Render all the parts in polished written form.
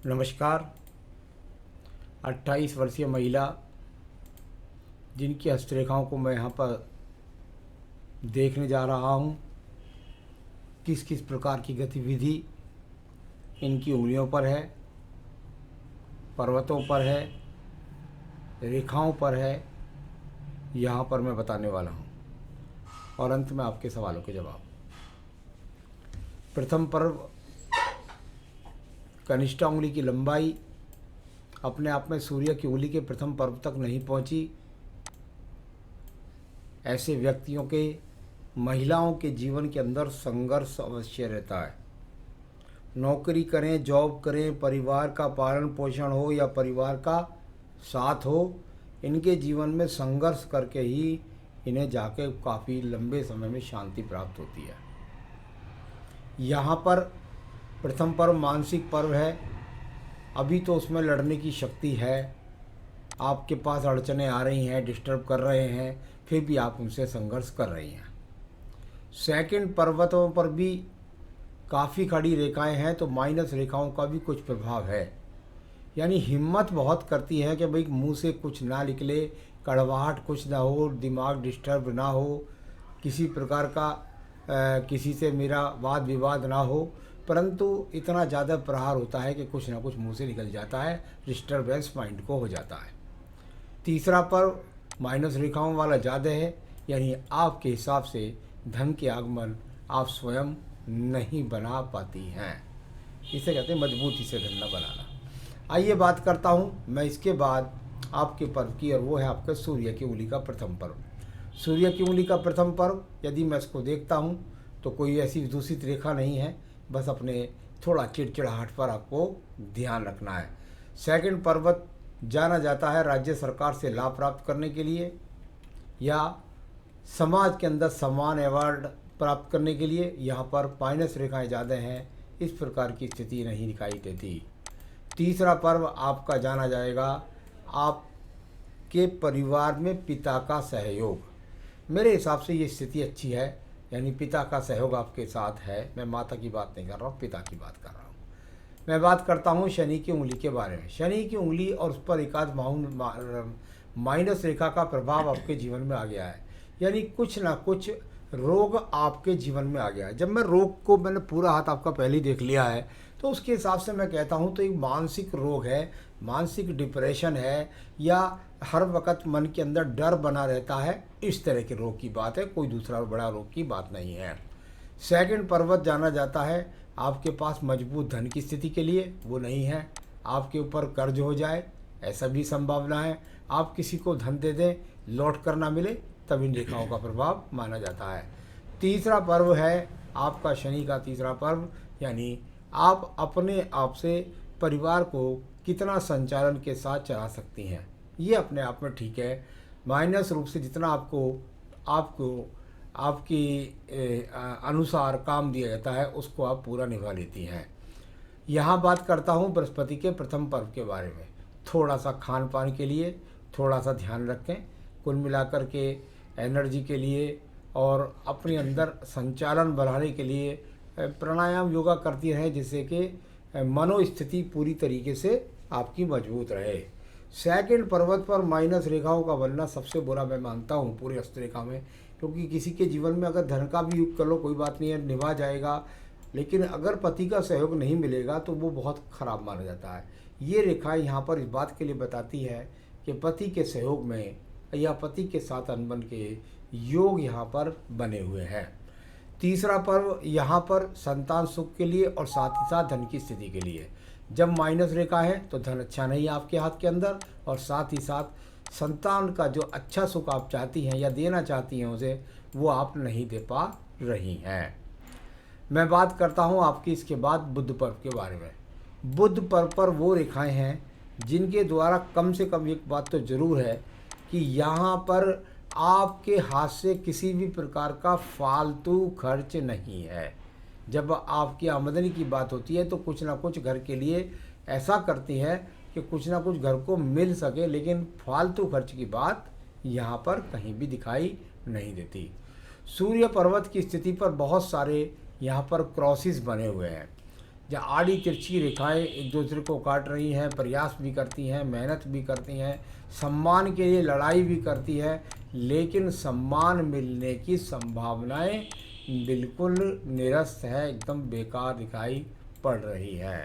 नमस्कार। 28 वर्षीय महिला जिनकी हस्तरेखाओं को मैं यहाँ पर देखने जा रहा हूँ, किस किस प्रकार की गतिविधि इनकी उंगलियों पर है, पर्वतों पर है, रेखाओं पर है, यहाँ पर मैं बताने वाला हूँ और अंत में आपके सवालों के जवाब। प्रथम पर्व, कनिष्ठा उंगली की लंबाई अपने आप में सूर्य की उंगली के प्रथम पर्व तक नहीं पहुंची। ऐसे व्यक्तियों के, महिलाओं के जीवन के अंदर संघर्ष अवश्य रहता है। नौकरी करें, जॉब करें, परिवार का पालन पोषण हो या परिवार का साथ हो, इनके जीवन में संघर्ष करके ही इन्हें जाके काफ़ी लंबे समय में शांति प्राप्त होती है। यहाँ पर प्रथम पर्व मानसिक पर्व है। अभी तो उसमें लड़ने की शक्ति है। आपके पास अड़चनें आ रही हैं, डिस्टर्ब कर रहे हैं, फिर भी आप उनसे संघर्ष कर रही हैं। सेकंड, पर्वतों पर भी काफ़ी खड़ी रेखाएं हैं, तो माइनस रेखाओं का भी कुछ प्रभाव है। यानी हिम्मत बहुत करती है कि भाई मुंह से कुछ ना निकले, कड़वाहट कुछ ना हो, दिमाग डिस्टर्ब ना हो, किसी प्रकार का किसी से मेरा वाद विवाद ना हो, परंतु इतना ज़्यादा प्रहार होता है कि कुछ ना कुछ मुंह से निकल जाता है, डिस्टर्बेंस माइंड को हो जाता है। तीसरा पर्व माइनस रेखाओं वाला ज़्यादा है, यानी आपके हिसाब से धन के आगमन आप स्वयं नहीं बना पाती हैं। इसे कहते हैं मजबूती से धन न बनाना। आइए बात करता हूँ मैं इसके बाद आपके पर्व की, और वो है आपका सूर्य की उंगली का प्रथम पर्व। सूर्य की उंगली का प्रथम पर्व यदि मैं इसको देखता हूँ तो कोई ऐसी दूषित रेखा नहीं है, बस अपने थोड़ा चिड़चिड़ाहट पर आपको ध्यान रखना है। सेकंड, पर्वत जाना जाता है राज्य सरकार से लाभ प्राप्त करने के लिए या समाज के अंदर सम्मान अवार्ड प्राप्त करने के लिए। यहाँ पर माइनस रेखाएं ज़्यादा हैं, इस प्रकार की स्थिति नहीं दिखाई देती। तीसरा पर्व आपका जाना जाएगा आपके परिवार में पिता का सहयोग। मेरे हिसाब से ये स्थिति अच्छी है, यानी पिता का सहयोग आपके साथ है। मैं माता की बात नहीं कर रहा हूँ, पिता की बात कर रहा हूँ। मैं बात करता हूँ शनि की उंगली के बारे में। शनि की उंगली और उस पर एकाध माइनस रेखा का प्रभाव आपके जीवन में आ गया है, यानी कुछ ना कुछ रोग आपके जीवन में आ गया है। जब मैं रोग को, मैंने पूरा हाथ आपका पहले ही देख लिया है, तो उसके हिसाब से मैं कहता हूँ तो एक मानसिक रोग है, मानसिक डिप्रेशन है, या हर वक्त मन के अंदर डर बना रहता है, इस तरह के रोग की बात है, कोई दूसरा बड़ा रोग की बात नहीं है। सेकंड, पर्वत जाना जाता है आपके पास मजबूत धन की स्थिति के लिए, वो नहीं है। आपके ऊपर कर्ज हो जाए, ऐसा भी संभावना है। आप किसी को धन दे दें, लौट कर ना मिले, तब इन रेखाओं का प्रभाव माना जाता है। तीसरा पर्व है आपका शनि का तीसरा पर्व, यानी आप अपने आप से परिवार को कितना संचालन के साथ चला सकती हैं, ये अपने आप में ठीक है। माइनस रूप से जितना आपको आपकी अनुसार काम दिया जाता है, उसको आप पूरा निभा लेती हैं। यहाँ बात करता हूँ बृहस्पति के प्रथम पर्व के बारे में। थोड़ा सा खान पान के लिए थोड़ा सा ध्यान रखें, कुल मिलाकर के एनर्जी के लिए और अपने अंदर संचालन बढ़ाने के लिए प्राणायाम योगा करती रहें, जिससे कि मनोस्थिति पूरी तरीके से आपकी मजबूत रहे। सेकंड, पर्वत पर माइनस रेखाओं का बनना सबसे बुरा मैं मानता हूँ पूरी हस्तरेखा में, क्योंकि किसी के जीवन में अगर धन का भी योग कर लो कोई बात नहीं है, निभा जाएगा, लेकिन अगर पति का सहयोग नहीं मिलेगा तो वो बहुत खराब माना जाता है। ये रेखाएं यहाँ पर इस बात के लिए बताती है कि पति के सहयोग में या पति के साथ अनबन के योग यहाँ पर बने हुए हैं। तीसरा पर्व यहाँ पर संतान सुख के लिए और साथ ही साथ धन की स्थिति के लिए। जब माइनस रेखा है तो धन अच्छा नहीं है आपके हाथ के अंदर, और साथ ही साथ संतान का जो अच्छा सुख आप चाहती हैं या देना चाहती हैं उसे, वो आप नहीं दे पा रही हैं। मैं बात करता हूँ आपकी इसके बाद बुध पर्व के बारे में। बुध पर्व पर वो रेखाएं हैं जिनके द्वारा कम से कम एक बात तो ज़रूर है कि यहाँ पर आपके हाथ से किसी भी प्रकार का फालतू खर्च नहीं है। जब आपकी आमदनी की बात होती है तो कुछ ना कुछ घर के लिए ऐसा करती है कि कुछ ना कुछ घर को मिल सके, लेकिन फालतू खर्च की बात यहाँ पर कहीं भी दिखाई नहीं देती। सूर्य पर्वत की स्थिति पर बहुत सारे यहाँ पर क्रॉसिस बने हुए हैं। जहाँ आड़ी तिरछी रेखाएं एक दूसरे को काट रही हैं, प्रयास भी करती हैं, मेहनत भी करती हैं, सम्मान के लिए लड़ाई भी करती है, लेकिन सम्मान मिलने की संभावनाएं बिल्कुल निरस्त है, एकदम बेकार दिखाई पड़ रही है।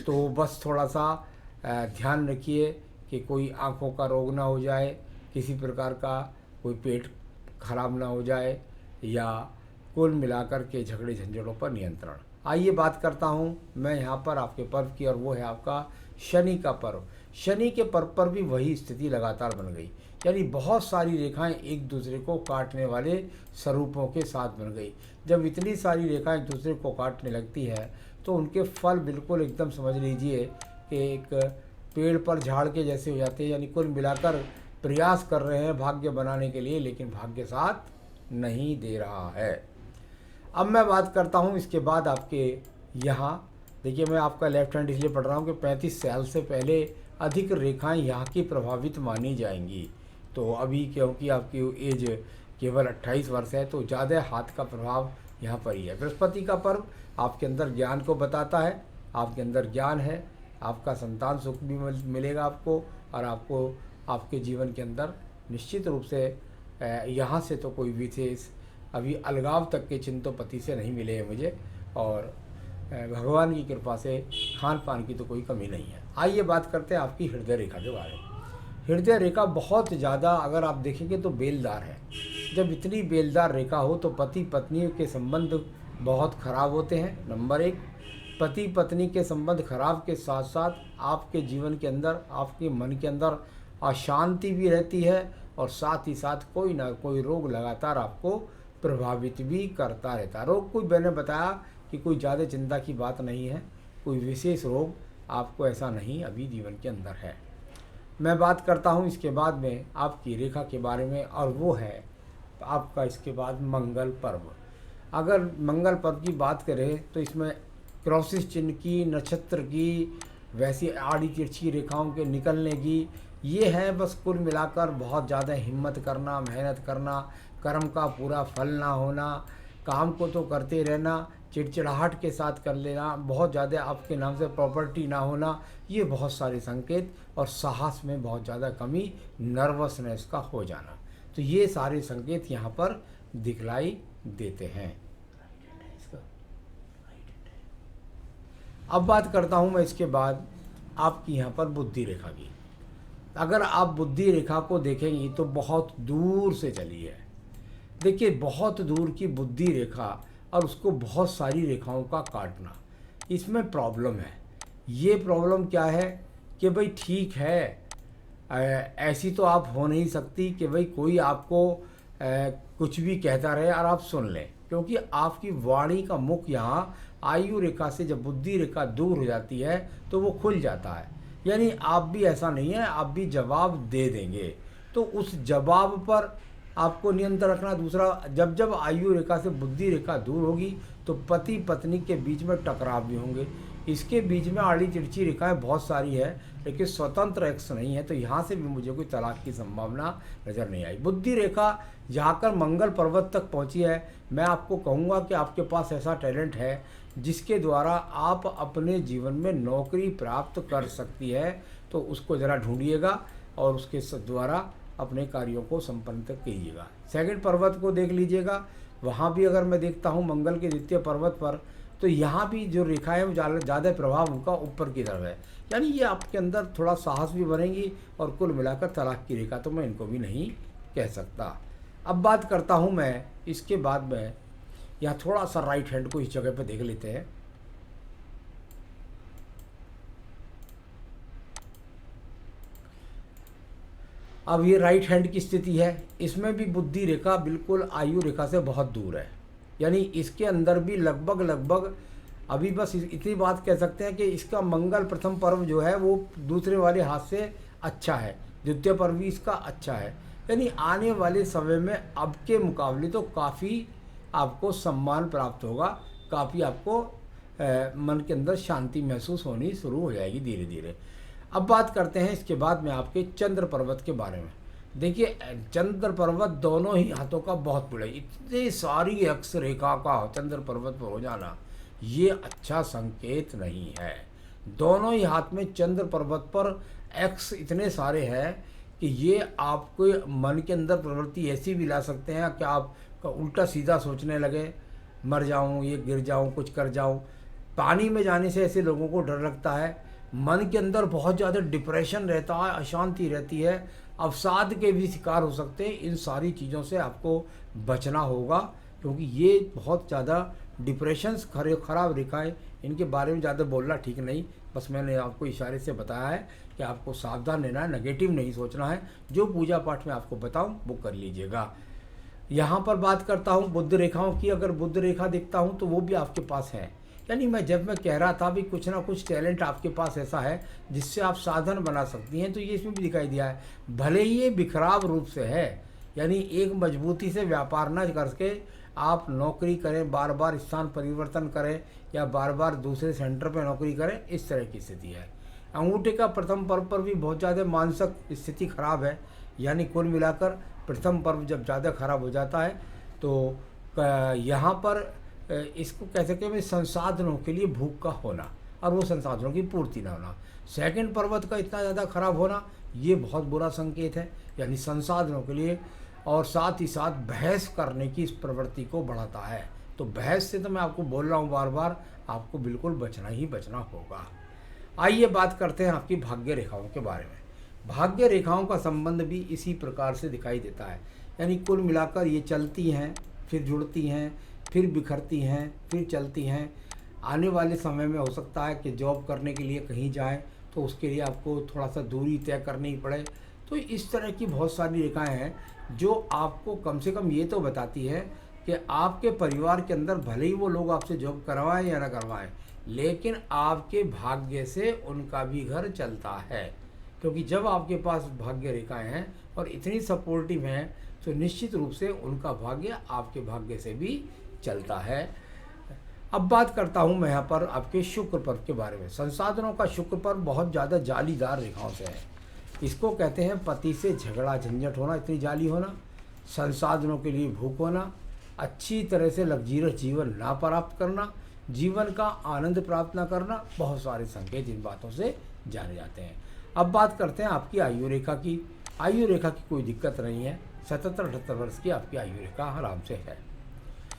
तो बस थोड़ा सा ध्यान रखिए कि कोई आँखों का रोग ना हो जाए, किसी प्रकार का कोई पेट खराब ना हो जाए, या कुल मिलाकर के झगड़े झंझटों पर नियंत्रण। आइए बात करता हूँ मैं यहाँ पर आपके पर्व की, और वो है आपका शनि का पर्व। शनि के पर्व पर भी वही स्थिति लगातार बन गई, यानी बहुत सारी रेखाएं एक दूसरे को काटने वाले स्वरूपों के साथ बन गई। जब इतनी सारी रेखाएं एक दूसरे को काटने लगती है तो उनके फल बिल्कुल एकदम समझ लीजिए कि एक पेड़ पर झाड़ के जैसे हो जाते हैं, यानी कुल मिलाकर प्रयास कर रहे हैं भाग्य बनाने के लिए, लेकिन भाग्य साथ नहीं दे रहा है। अब मैं बात करता हूँ इसके बाद आपके यहाँ, देखिए मैं आपका लेफ्ट हैंड इसलिए पढ़ रहा हूँ कि 35 साल से पहले अधिक रेखाएं यहाँ की प्रभावित मानी जाएंगी। तो अभी क्योंकि आपकी एज केवल 28 वर्ष है तो ज़्यादा हाथ का प्रभाव यहाँ पर ही है। बृहस्पति का पर्व आपके अंदर ज्ञान को बताता है, आपके अंदर ज्ञान है, आपका संतान सुख भी मिलेगा आपको, और आपको आपके जीवन के अंदर निश्चित रूप से यहाँ से तो कोई विशेष अभी अलगाव तक के चिंतोपति से नहीं मिले हैं मुझे, और भगवान की कृपा से खान पान की तो कोई कमी नहीं है। आइए बात करते हैं आपकी हृदय रेखा के बारे में। हृदय रेखा बहुत ज़्यादा अगर आप देखेंगे तो बेलदार है। जब इतनी बेलदार रेखा हो तो पति पत्नी के संबंध बहुत खराब होते हैं। नंबर एक, पति पत्नी के संबंध खराब के साथ साथ आपके जीवन के अंदर, आपके मन के अंदर अशांति भी रहती है, और साथ ही साथ कोई ना कोई रोग लगातार आपको प्रभावित भी करता रहता है। रोग कोई मैंने बताया कि कोई ज़्यादा चिंता की बात नहीं है, कोई विशेष रोग आपको ऐसा नहीं अभी जीवन के अंदर है। मैं बात करता हूँ इसके बाद में आपकी रेखा के बारे में, और वो है आपका इसके बाद मंगल पर्व। अगर मंगल पर्व की बात करें तो इसमें क्रॉसिस चिन्ह की, नक्षत्र की, वैसी आड़ी तिरछी रेखाओं के निकलने की, ये है बस कुल मिलाकर बहुत ज़्यादा हिम्मत करना, मेहनत करना, कर्म का पूरा फल ना होना, काम को तो करते रहना, चिड़चिड़ाहट के साथ कर लेना, बहुत ज़्यादा आपके नाम से प्रॉपर्टी ना होना, ये बहुत सारे संकेत, और साहस में बहुत ज़्यादा कमी, नर्वसनेस का हो जाना, तो ये सारे संकेत यहाँ पर दिखलाई देते हैं। अब बात करता हूँ मैं इसके बाद आपकी यहाँ पर बुद्धि रेखा की। अगर आप बुद्धि रेखा को देखेंगी तो बहुत दूर से चली है। देखिए बहुत दूर की बुद्धि रेखा, और उसको बहुत सारी रेखाओं का काटना, इसमें प्रॉब्लम है। ये प्रॉब्लम क्या है कि भाई ठीक है, ऐसी तो आप हो नहीं सकती कि भाई कोई आपको कुछ भी कहता रहे और आप सुन लें, क्योंकि आपकी वाणी का मुख यहाँ आयु रेखा से जब बुद्धि रेखा दूर हो जाती है तो वो खुल जाता है। यानी आप भी ऐसा नहीं है, आप भी जवाब दे देंगे, तो उस जवाब पर आपको नियंत्रण रखना। दूसरा, जब जब आयु रेखा से बुद्धि रेखा दूर होगी तो पति पत्नी के बीच में टकराव भी होंगे। इसके बीच में आड़ी तिरछी रेखाएं बहुत सारी है, लेकिन स्वतंत्र एक्स नहीं है, तो यहाँ से भी मुझे कोई तलाक की संभावना नज़र नहीं आई। बुद्धि रेखा जाकर मंगल पर्वत तक पहुँची है। मैं आपको कहूँगा कि आपके पास ऐसा टैलेंट है जिसके द्वारा आप अपने जीवन में नौकरी प्राप्त कर सकती है, तो उसको ज़रा ढूंढिएगा और उसके द्वारा अपने कार्यों को संपन्न तक कीजिएगा। सेकंड पर्वत को देख लीजिएगा, वहाँ भी अगर मैं देखता हूँ मंगल के द्वितीय पर्वत पर, तो यहाँ भी जो रेखा है वो ज़्यादा प्रभाव उनका ऊपर की तरफ है। यानी ये आपके अंदर थोड़ा साहस भी बनेंगी, और कुल मिलाकर तलाक की रेखा तो मैं इनको भी नहीं कह सकता। अब बात करता हूँ मैं इसके बाद में, यहाँ थोड़ा सा राइट हैंड को इस जगह पे देख लेते हैं। अब ये राइट हैंड की स्थिति है, इसमें भी बुद्धि रेखा बिल्कुल आयु रेखा से बहुत दूर है। यानी इसके अंदर भी लगभग अभी बस इतनी बात कह सकते हैं कि इसका मंगल प्रथम पर्व जो है वो दूसरे वाले हाथ से अच्छा है, द्वितीय पर्व भी इसका अच्छा है। यानी आने वाले समय में अब के मुकाबले तो काफ़ी आपको सम्मान प्राप्त होगा, काफ़ी आपको मन के अंदर शांति महसूस होनी शुरू हो जाएगी धीरे धीरे। अब बात करते हैं इसके बाद में आपके चंद्र पर्वत के बारे में। देखिए चंद्र पर्वत दोनों ही हाथों का बहुत बड़ा, इतनी सारी अक्ष रेखा का चंद्र पर्वत पर हो जाना, ये अच्छा संकेत नहीं है। दोनों ही हाथ में चंद्र पर्वत पर एक्स इतने सारे हैं कि ये आपको मन के अंदर प्रवृत्ति ऐसी भी ला सकते हैं कि आप उल्टा सीधा सोचने लगे, मर जाऊं, ये गिर जाऊं, कुछ कर जाऊं। पानी में जाने से ऐसे लोगों को डर लगता है। मन के अंदर बहुत ज़्यादा डिप्रेशन रहता है, अशांति रहती है, अवसाद के भी शिकार हो सकते हैं। इन सारी चीज़ों से आपको बचना होगा, क्योंकि ये बहुत ज़्यादा डिप्रेशंस खराब रेखाएं, इनके बारे में ज़्यादा बोलना ठीक नहीं। बस मैंने आपको इशारे से बताया है कि आपको सावधान रहना है, नेगेटिव नहीं सोचना है। जो पूजा पाठ में आपको बताऊं वो कर लीजिएगा। यहाँ पर बात करता हूँ बुद्ध रेखाओं की। अगर बुद्ध रेखा देखता हूँ तो वो भी आपके पास है। यानी मैं कह रहा था भी कुछ ना कुछ टैलेंट आपके पास ऐसा है जिससे आप साधन बना सकती हैं, तो ये इसमें भी दिखाई दिया है। भले ही ये बिखराव रूप से है, यानी एक मजबूती से व्यापार न करके आप नौकरी करें, बार बार स्थान परिवर्तन करें या बार बार दूसरे सेंटर पर नौकरी करें, इस तरह की स्थिति है। अंगूठे का प्रथम पर्व पर भी बहुत ज़्यादा मानसिक स्थिति खराब है। यानी कुल मिलाकर प्रथम पर्व जब ज़्यादा खराब हो जाता है तो यहाँ पर इसको कह सकते हैं संसाधनों के लिए भूख का होना और वो संसाधनों की पूर्ति ना होना। सेकंड पर्वत का इतना ज़्यादा खराब होना ये बहुत बुरा संकेत है, यानी संसाधनों के लिए, और साथ ही साथ बहस करने की इस प्रवृत्ति को बढ़ाता है। तो बहस से तो मैं आपको बोल रहा हूँ बार बार, आपको बिल्कुल बचना ही बचना होगा। आइए बात करते हैं आपकी भाग्य रेखाओं के बारे में। भाग्य रेखाओं का संबंध भी इसी प्रकार से दिखाई देता है। यानी कुल मिलाकर ये चलती हैं, फिर जुड़ती हैं, फिर बिखरती हैं, फिर चलती हैं। आने वाले समय में हो सकता है कि जॉब करने के लिए कहीं जाएं तो उसके लिए आपको थोड़ा सा दूरी तय करनी पड़े। तो इस तरह की बहुत सारी रेखाएं हैं जो आपको कम से कम ये तो बताती है कि आपके परिवार के अंदर भले ही वो लोग आपसे जॉब करवाएं या ना करवाएं, लेकिन आपके भाग्य से उनका भी घर चलता है। क्योंकि जब आपके पास भाग्य रेखाएं हैं और इतनी सपोर्टिव हैं तो निश्चित रूप से उनका भाग्य आपके भाग्य से भी चलता है। अब बात करता हूं मैं यहाँ पर आपके शुक्र पर्व के बारे में। संसाधनों का शुक्र पर्व बहुत ज़्यादा जालीदार रेखाओं से है। इसको कहते हैं पति से झगड़ा झंझट होना, इतनी जाली होना, संसाधनों के लिए भूख होना, अच्छी तरह से लग्जरियस जीवन ना प्राप्त करना, जीवन का आनंद प्राप्त ना करना, बहुत सारे संकेत इन बातों से जाने जाते हैं। अब बात करते हैं आपकी आयु रेखा की। आयु रेखा की कोई दिक्कत नहीं है, 77-78 वर्ष की आपकी आयु रेखा आराम से है।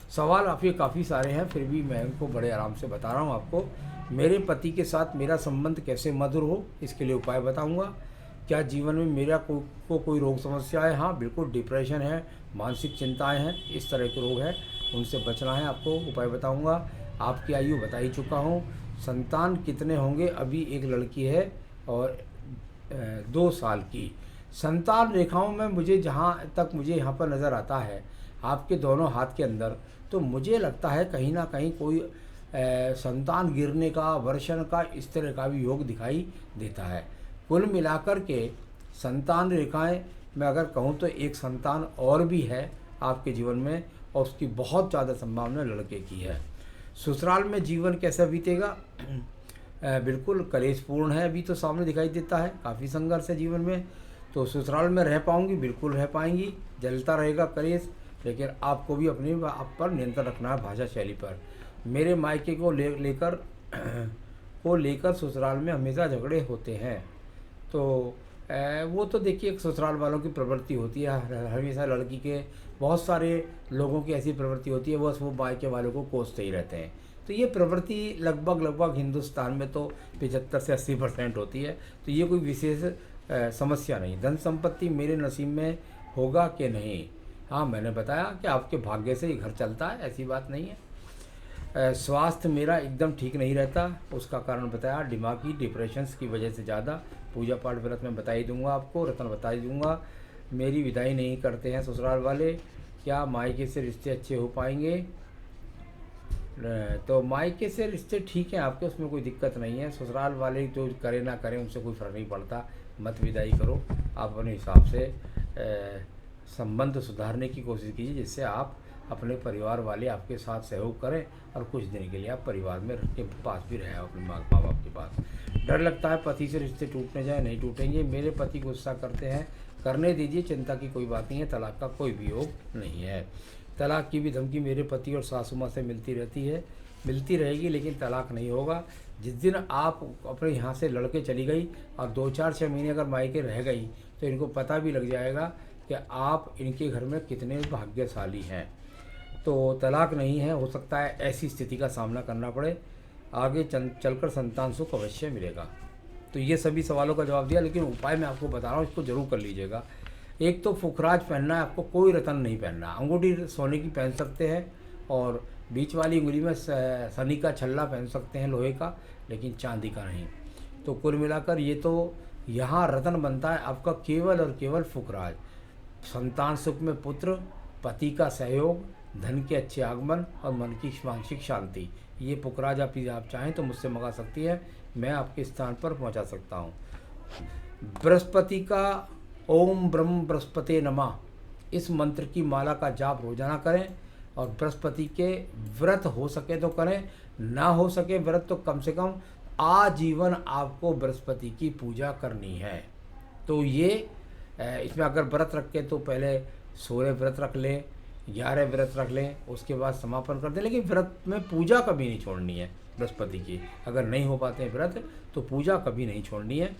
सवाल आपके काफ़ी सारे हैं, फिर भी मैं उनको बड़े आराम से बता रहा हूँ आपको। मेरे पति के साथ मेरा संबंध कैसे मधुर हो, इसके लिए उपाय बताऊँगा। क्या जीवन में मेरा कोई रोग समस्या है? हाँ बिल्कुल, डिप्रेशन है, मानसिक चिंताएं हैं, इस तरह के रोग हैं, उनसे बचना है आपको, उपाय बताऊँगा। आपकी आयु बता ही चुका हूँ। संतान कितने होंगे? अभी एक लड़की है और 2 साल की। संतान रेखाओं में मुझे जहाँ तक मुझे यहाँ पर नज़र आता है आपके दोनों हाथ के अंदर, तो मुझे लगता है कहीं ना कहीं कोई संतान गिरने का, वर्षण का, इस तरह का भी योग दिखाई देता है। कुल मिलाकर के संतान रेखाएं मैं अगर कहूँ तो एक संतान और भी है आपके जीवन में और उसकी बहुत ज़्यादा संभावना लड़के की है। ससुराल में जीवन कैसा बीतेगा? बिल्कुल कलेशपूर्ण है, अभी तो सामने दिखाई देता है, काफ़ी संघर्ष है जीवन में। तो ससुराल में रह पाऊंगी? बिल्कुल रह पाएंगी, जलता रहेगा कलेश, लेकिन आपको भी अपने आप पर नियंत्रण रखना है भाषा शैली पर। मेरे मायके को लेकर ससुराल में हमेशा झगड़े होते हैं। तो वो तो देखिए एक ससुराल वालों की प्रवृत्ति होती है, हमेशा लड़की के बहुत सारे लोगों की ऐसी प्रवृत्ति होती है, बस वो मायके वालों को कोसते ही रहते हैं। तो ये प्रवृत्ति लगभग हिंदुस्तान में तो 75 से 80% होती है। तो ये कोई विशेष समस्या नहीं। धन संपत्ति मेरे नसीब में होगा कि नहीं? हाँ, मैंने बताया कि आपके भाग्य से ही घर चलता है, ऐसी बात नहीं है। स्वास्थ्य मेरा एकदम ठीक नहीं रहता, उसका कारण बताया, दिमागी डिप्रेशंस की वजह से ज़्यादा। पूजा पाठ व्रत में बता ही दूंगा आपको, रत्न बता ही दूंगा। मेरी विदाई नहीं करते हैं ससुराल वाले। क्या मायके से रिश्ते अच्छे हो पाएंगे? तो मायके से रिश्ते ठीक हैं आपके, उसमें कोई दिक्कत नहीं है। ससुराल वाले जो करें ना करें उनसे कोई फ़र्क नहीं पड़ता, मत विदाई करो। आप अपने हिसाब से संबंध सुधारने की कोशिश कीजिए, जिससे आप अपने परिवार वाले आपके साथ सहयोग करें और कुछ दिन के लिए आप परिवार में के पास भी रहें, अपने माँ बाप के पास। डर लगता है पति से रिश्ते टूटने जाए, नहीं टूटेंगे। मेरे पति गुस्सा करते हैं, करने दीजिए, चिंता की कोई बात नहीं है। तलाक का कोई भी योग नहीं है। तलाक की भी धमकी मेरे पति और सासू माँ से मिलती रहती है, मिलती रहेगी लेकिन तलाक नहीं होगा। जिस दिन आप अपने यहाँ से लड़के चली गई और 2-4-6 महीने अगर मायके रह गई तो इनको पता भी लग जाएगा कि आप इनके घर में कितने भाग्यशाली हैं। तो तलाक नहीं है, हो सकता है ऐसी स्थिति का सामना करना पड़े, आगे चलकर संतान सुख अवश्य मिलेगा। तो ये सभी सवालों का जवाब दिया, लेकिन उपाय मैं आपको बता रहा हूँ, इसको ज़रूर कर लीजिएगा। एक तो फुखराज पहनना है आपको, कोई रतन नहीं पहनना। अंगूठी सोने की पहन सकते हैं और बीच वाली उंगली में शनि का छल्ला पहन सकते हैं लोहे का, लेकिन चांदी का नहीं। तो कुल मिलाकर ये तो यहाँ रतन बनता है आपका केवल और केवल फुखराज। संतान सुख में पुत्र, पति का सहयोग, धन के अच्छे आगमन और मन की मानसिक शांति, ये पुखराज आप चाहें तो मुझसे मंगा सकती है, मैं आपके स्थान पर पहुंचा सकता हूं। बृहस्पति का ओम ब्रह्म बृहस्पति नमः इस मंत्र की माला का जाप रोजाना करें और बृहस्पति के व्रत हो सके तो करें, ना हो सके व्रत तो कम से कम आजीवन आपको बृहस्पति की पूजा करनी है। तो ये इसमें अगर व्रत रखे तो पहले 16 व्रत रख लें, 11 व्रत रख लें, उसके बाद समापन कर दें, लेकिन व्रत में पूजा कभी नहीं छोड़नी है बृहस्पति की। अगर नहीं हो पाते हैं व्रत तो पूजा कभी नहीं छोड़नी है।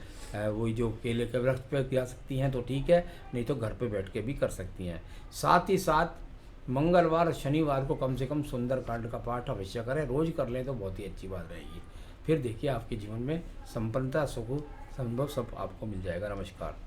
वही जो केले के व्रत पे जा सकती हैं तो ठीक है, नहीं तो घर पे बैठ के भी कर सकती हैं। साथ ही साथ मंगलवार और शनिवार को कम से कम सुंदरकांड का पाठ अवश्य करें, रोज़ कर लें तो बहुत ही अच्छी बात रहेगी। फिर देखिए आपके जीवन में संपन्नता, सुख, संभव सब आपको मिल जाएगा। नमस्कार।